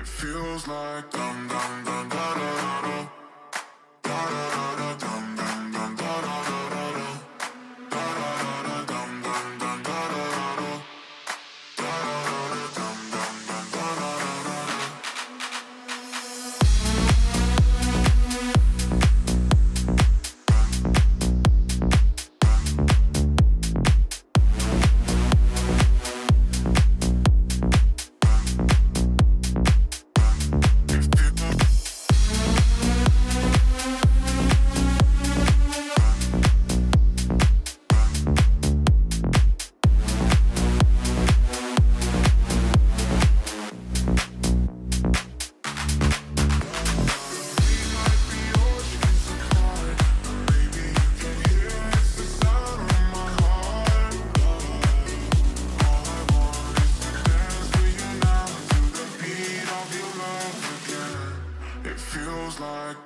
It feels like dum dum dum da da da da. Da da da da dum dum dum da da da da da. Da da da da dum dum dum da da da da. Da da da da dum dum dum da da da da. It feels like